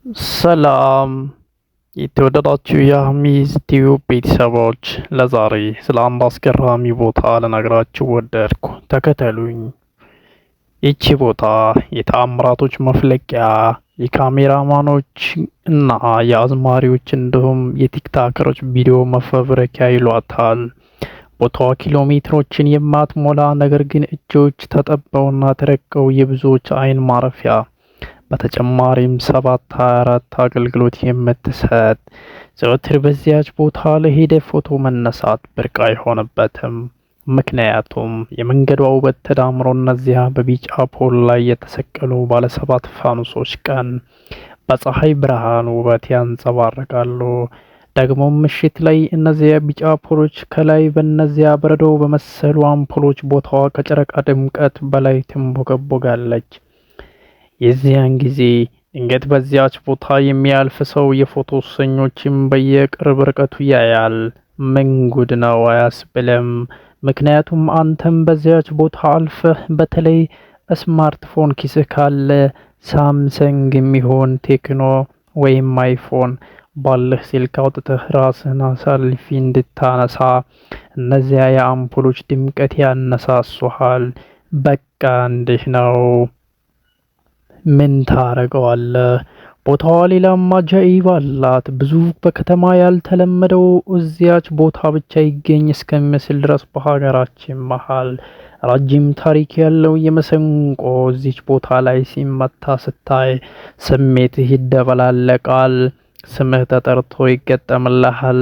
ሰላም የተወደዳችሁ የአህሚዝ ቲዩብ ቤተሰቦች፣ ለዛሬ ስለ አንድ አስገራሚ ቦታ ልነግራችሁ ወደድኩ። ተከተሉኝ። ይቺ ቦታ የተአምራቶች መፍለቂያ፣ የካሜራማኖች እና የአዝማሪዎች እንዲሁም የቲክታከሮች ቪዲዮ መፈብረኪያ ይሏታል። ቦታዋ ኪሎ ሜትሮችን የማትሞላ ነገር ግን እጆች ተጠበውና ተረቀው የብዙዎች አይን ማረፊያ፣ በተጨማሪም 7/24 አገልግሎት የምትሰጥ፣ ዘወትር በዚያች ቦታ ለሄደ ፎቶ መነሳት ብርቅ አይሆንበትም። ምክንያቱም የመንገዷ ውበት ተዳምሮ እነዚያ በቢጫ ፖል ላይ የተሰቀሉ ባለሰባት ፋኑሶች ቀን በፀሐይ ብርሃን ውበት ያንጸባርቃሉ። ደግሞ ምሽት ላይ እነዚያ ቢጫ ፖሎች ከላይ በእነዚያ በረዶ በመሰሉ አምፖሎች ቦታዋ ከጨረቃ ድምቀት በላይ ትንቦገቦጋለች። የዚያን ጊዜ ድንገት በዚያች ቦታ የሚያልፍ ሰው የፎቶ ሱሰኞችን በየቅርብ ርቀቱ ያያል። ምን ጉድ ነው አያስብልም? ምክንያቱም አንተም በዚያች ቦታ አልፈህ በተለይ ስማርትፎን ኪስህ ካለ ሳምሰንግ የሚሆን ቴክኖ ወይም አይፎን ባለህ ስልክ አውጥተህ ራስህን ሰልፊ እንድታነሳ እነዚያ የአምፖሎች ድምቀት ያነሳሱሃል። በቃ እንዲህ ነው። ምን ታረገዋለህ? ቦታዋ ሌላም አጃኢብ አላት። ብዙ በከተማ ያልተለመደው እዚያች ቦታ ብቻ ይገኝ እስከሚመስል ድረስ በሀገራችን መሀል ረጅም ታሪክ ያለው የመሰንቆ እዚች ቦታ ላይ ሲመታ ስታይ ስሜትህ ይደበላለቃል። ስምህ ተጠርቶ ይገጠምልሃል።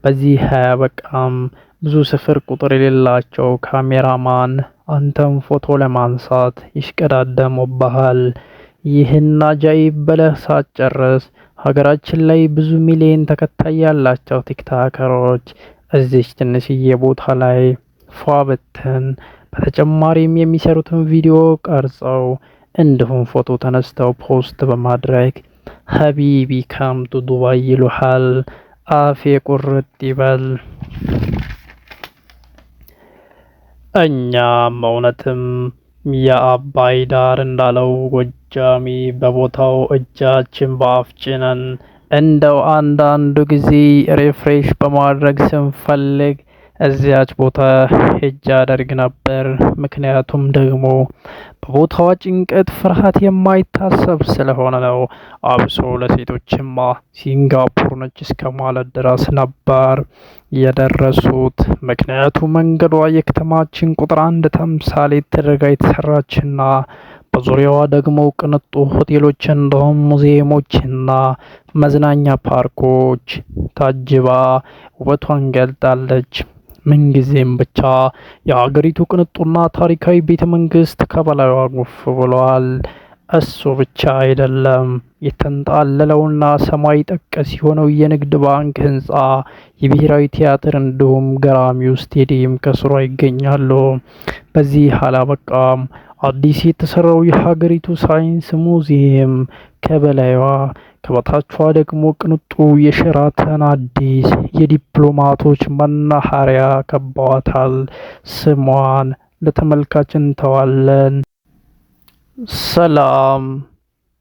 በዚህ አያበቃም። ብዙ ስፍር ቁጥር የሌላቸው ካሜራማን አንተም ፎቶ ለማንሳት ይሽቀዳደሙብሃል። ይህን አጃኢብ ብለህ ሳትጨርስ ሀገራችን ላይ ብዙ ሚሊዮን ተከታይ ያላቸው ቲክታከሮች እዚች ትንሽዬ ቦታ ላይ ፏ ብትን፣ በተጨማሪም የሚሰሩትን ቪዲዮ ቀርጸው እንዲሁም ፎቶ ተነስተው ፖስት በማድረግ ሀቢቢ ካምቱ ዱባይ ይሉሃል። አፌ ቁርጥ ይበል። እኛም እውነትም የአባይ ዳር እንዳለው ጎጃሚ በቦታው እጃችን በአፍ ጭነን እንደው አንዳንዱ ጊዜ ሪፍሬሽ በማድረግ ስንፈልግ እዚያች ቦታ ሄጄ አደርግ ነበር። ምክንያቱም ደግሞ በቦታዋ ጭንቀት፣ ፍርሃት የማይታሰብ ስለሆነ ነው። አብሶ ለሴቶችማ ሲንጋፖር ነች እስከ ማለት ድረስ ነበር የደረሱት። ምክንያቱም መንገዷ የከተማችን ቁጥር አንድ ተምሳሌት ተደርጋ የተሰራችና በዙሪያዋ ደግሞ ቅንጡ ሆቴሎች እንዲሁም ሙዚየሞችና መዝናኛ ፓርኮች ታጅባ ውበቷን ገልጣለች። ምንጊዜም ብቻ የሀገሪቱ ቅንጡና ታሪካዊ ቤተ መንግስት ከበላዩ ጉፍ ብሏል። እሱ ብቻ አይደለም። የተንጣለለውና ሰማይ ጠቀስ የሆነው የንግድ ባንክ ህንፃ፣ የብሔራዊ ቲያትር እንዲሁም ገራሚው ስቴዲየም ከስሯ ይገኛሉ። በዚህ አላበቃም። አዲስ የተሰራው የሀገሪቱ ሳይንስ ሙዚየም ከበላይዋ፣ ከበታቿ ደግሞ ቅንጡ የሸራተን አዲስ የዲፕሎማቶች መናኸሪያ ከበዋታል። ስሟን ለተመልካች እንተዋለን። ሰላም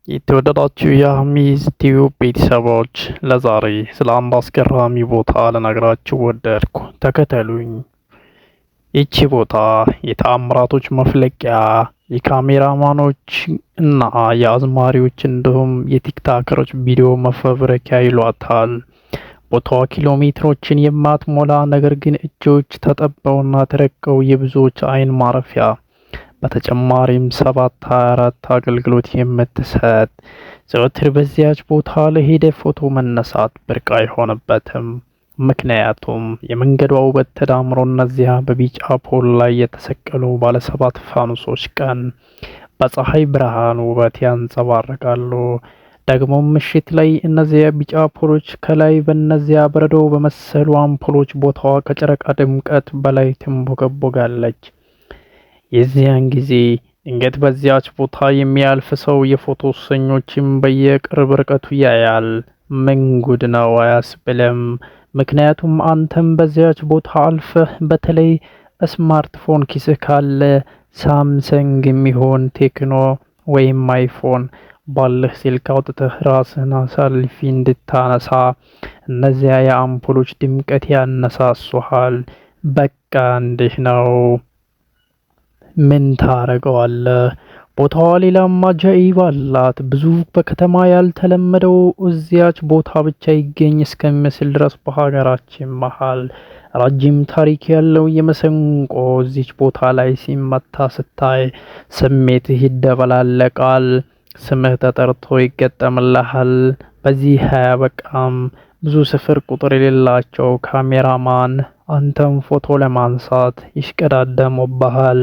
የተወደዳችሁ የአህሚዝ ቲዩብ ቤተሰቦች፣ ለዛሬ ስለ አንድ አስገራሚ ቦታ ልነግራችሁ ወደድኩ። ተከተሉኝ። ይቺ ቦታ የተአምራቶች መፍለቂያ፣ የካሜራማኖች እና የአዝማሪዎች እንዲሁም የቲክታከሮች ቪዲዮ መፈብረኪያ ይሏታል። ቦታዋ ኪሎ ሜትሮችን የማትሞላ ነገር ግን እጆች ተጠበውና ተረቀው የብዙዎች አይን ማረፊያ፣ በተጨማሪም 7/24 አገልግሎት የምትሰጥ፣ ዘወትር በዚያች ቦታ ለሄደ ፎቶ መነሳት ብርቅ አይሆንበትም። ምክንያቱም የመንገዷ ውበት ተዳምሮ እነዚያ በቢጫ ፖል ላይ የተሰቀሉ ባለሰባት ፋኑሶች ቀን በፀሐይ ብርሃን ውበት ያንጸባርቃሉ። ደግሞ ምሽት ላይ እነዚያ ቢጫ ፖሎች ከላይ በእነዚያ በረዶ በመሰሉ አምፖሎች ቦታዋ ከጨረቃ ድምቀት በላይ ትንቦገቦጋለች። የዚያን ጊዜ ድንገት በዚያች ቦታ የሚያልፍ ሰው የፎቶ ሱሰኞችን በየቅርብ ርቀቱ ያያል። ምን ጉድ ነው አያስብልም? ምክንያቱም አንተም በዚያች ቦታ አልፈህ በተለይ ስማርትፎን ኪስህ ካለ ሳምሰንግ የሚሆን ቴክኖ ወይም አይፎን ባለህ ስልክ አውጥተህ ራስህን ሰልፊ እንድታነሳ እነዚያ የአምፖሎች ድምቀት ያነሳሱሃል። በቃ እንዲህ ነው። ምን ታረገዋለህ? ቦታዋ ሌላም አጃኢብ አላት። ብዙ በከተማ ያልተለመደው እዚያች ቦታ ብቻ ይገኝ እስከሚመስል ድረስ በሀገራችን መሃል ረጅም ታሪክ ያለው የመሰንቆ እዚች ቦታ ላይ ሲመታ ስታይ ስሜትህ ይደበላለቃል። ስምህ ተጠርቶ ይገጠምልሃል። በዚህ አያበቃም። ብዙ ስፍር ቁጥር የሌላቸው ካሜራማን አንተን ፎቶ ለማንሳት ይሽቀዳደሙብሃል።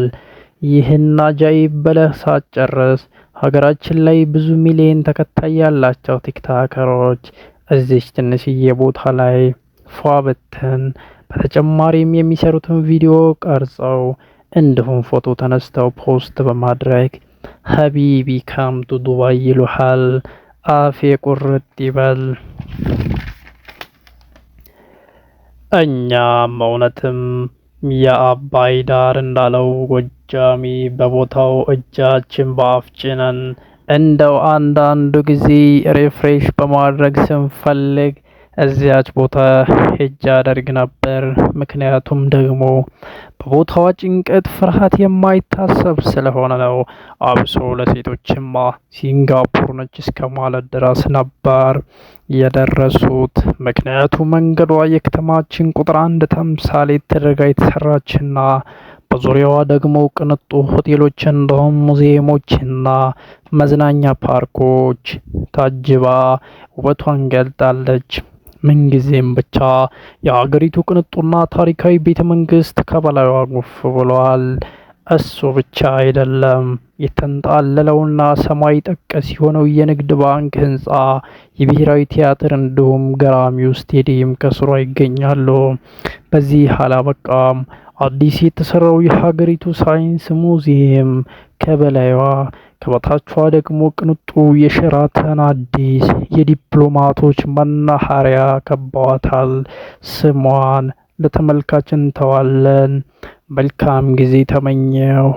ይህን አጃኢብ ብለህ ሳትጨርስ ሀገራችን ላይ ብዙ ሚሊዮን ተከታይ ያላቸው ቲክታከሮች እዚች ትንሽዬ ቦታ ላይ ፏ ብትን በተጨማሪም የሚሰሩትን ቪዲዮ ቀርጸው እንዲሁም ፎቶ ተነስተው ፖስት በማድረግ ሀቢቢ ካምቱ ዱባይ ይሉሃል። አፌ ቁርጥ ይበል። እኛም እውነትም የአባይ ዳር እንዳለው ጎጃሚ በቦታው እጃችን በአፍ ጭነን እንደው አንዳንዱ ጊዜ ሪፍሬሽ በማድረግ ስንፈልግ እዚያች ቦታ ሄጄ አደርግ ነበር። ምክንያቱም ደግሞ በቦታዋ ጭንቀት፣ ፍርሃት የማይታሰብ ስለሆነ ነው። አብሶ ለሴቶችማ ሲንጋፖር ነች እስከ ማለት ድረስ ነበር የደረሱት። ምክንያቱም መንገዷ የከተማችን ቁጥር 1 ተምሳሌት ተደርጋ የተሰራችና በዙሪያዋ ደግሞ ቅንጡ ሆቴሎች እንዲሁም ሙዚየሞችና መዝናኛ ፓርኮች ታጅባ ውበቷን ገልጣለች። ምንጊዜም ብቻ የሀገሪቱ ቅንጡና ታሪካዊ ቤተ መንግስት ከበላይዋ ጉፍ ብሏል። እሱ ብቻ አይደለም። የተንጣለለውና ሰማይ ጠቀስ የሆነው የንግድ ባንክ ህንፃ፣ የብሔራዊ ቲያትር እንዲሁም ገራሚው ስቴዲየም ከስሯ ይገኛሉ። በዚህ አላበቃም። አዲስ የተሰራው የሀገሪቱ ሳይንስ ሙዚየም ከበላይዋ፣ ከበታቿ ደግሞ ቅንጡ የሸራተን አዲስ የዲፕሎማቶች መናኸሪያ ከበዋታል። ስሟን ለተመልካች እንተዋለን። መልካም ጊዜ ተመኘው።